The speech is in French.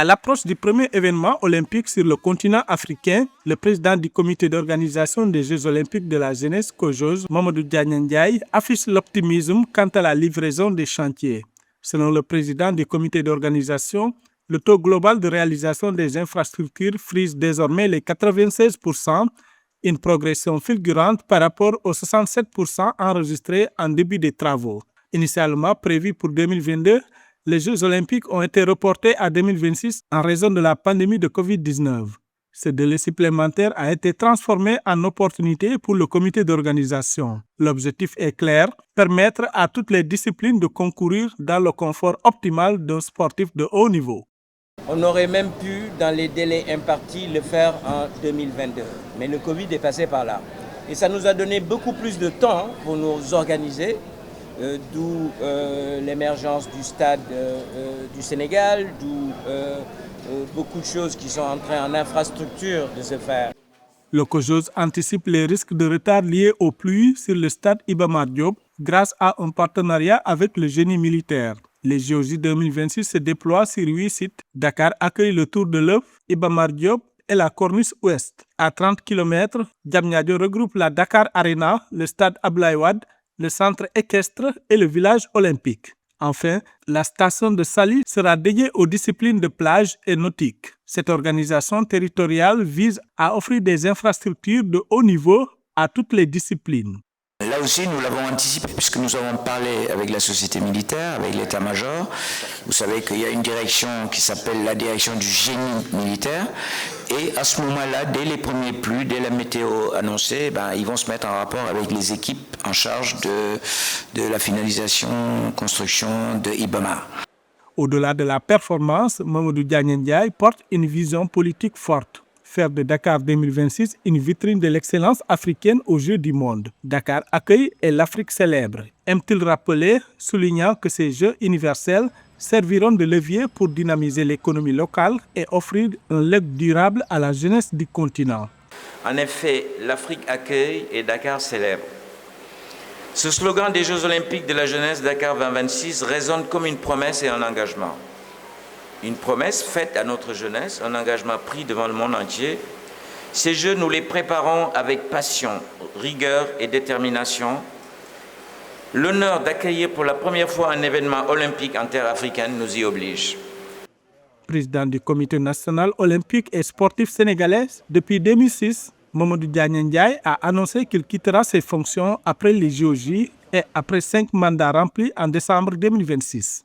À l'approche du premier événement olympique sur le continent africain, le président du comité d'organisation des Jeux olympiques de la jeunesse COJOJ, Mamadou Diagne Ndiaye, affiche l'optimisme quant à la livraison des chantiers. Selon le président du comité d'organisation, le taux global de réalisation des infrastructures frise désormais les 96%, une progression fulgurante par rapport aux 67% enregistrés en début des travaux. Initialement prévus pour 2022, les Jeux olympiques ont été reportés à 2026 en raison de la pandémie de Covid-19. Ce délai supplémentaire a été transformé en opportunité pour le comité d'organisation. L'objectif est clair, permettre à toutes les disciplines de concourir dans le confort optimal d'un sportif de haut niveau. On aurait même pu, dans les délais impartis, le faire en 2022. Mais le Covid est passé par là. Et ça nous a donné beaucoup plus de temps pour nous organiser, d'où l'émergence du stade du Sénégal, d'où beaucoup de choses qui sont en train en infrastructure de se faire. Le COJOJ anticipe les risques de retard liés aux pluies sur le stade Iba Mar Diop grâce à un partenariat avec le génie militaire. Les JOJ 2026 se déploient sur 8 sites. Dakar accueille le Tour de l'œuf, Iba Mar Diop et la Corniche Ouest. À 30 km, Diamniadio regroupe la Dakar Arena, le stade Abdoulaye Wade, le centre équestre et le village olympique. Enfin, la station de Saly sera dédiée aux disciplines de plage et nautique. Cette organisation territoriale vise à offrir des infrastructures de haut niveau à toutes les disciplines. Là aussi, nous l'avons anticipé puisque nous avons parlé avec la société militaire, avec l'état-major. Vous savez qu'il y a une direction qui s'appelle la direction du génie militaire. Et à ce moment-là, dès les premiers pluies, dès la météo annoncée, ils vont se mettre en rapport avec les équipes en charge de la finalisation, construction de Iba Mar. Au-delà de la performance, Mamadou Diagne Ndiaye porte une vision politique forte. Faire de Dakar 2026 une vitrine de l'excellence africaine aux Jeux du monde. Dakar accueille et l'Afrique célèbre. Aime-t-il rappeler, soulignant que ces Jeux universels serviront de levier pour dynamiser l'économie locale et offrir un legs durable à la jeunesse du continent. En effet, l'Afrique accueille et Dakar célèbre. Ce slogan des Jeux olympiques de la jeunesse Dakar 2026 résonne comme une promesse et un engagement. Une promesse faite à notre jeunesse, un engagement pris devant le monde entier. Ces Jeux, nous les préparons avec passion, rigueur et détermination. L'honneur d'accueillir pour la première fois un événement olympique en terre africaine nous y oblige. Président du Comité national olympique et sportif sénégalais, depuis 2006, Mamadou Diagne Ndiaye a annoncé qu'il quittera ses fonctions après les JOJ et après 5 mandats remplis en décembre 2026.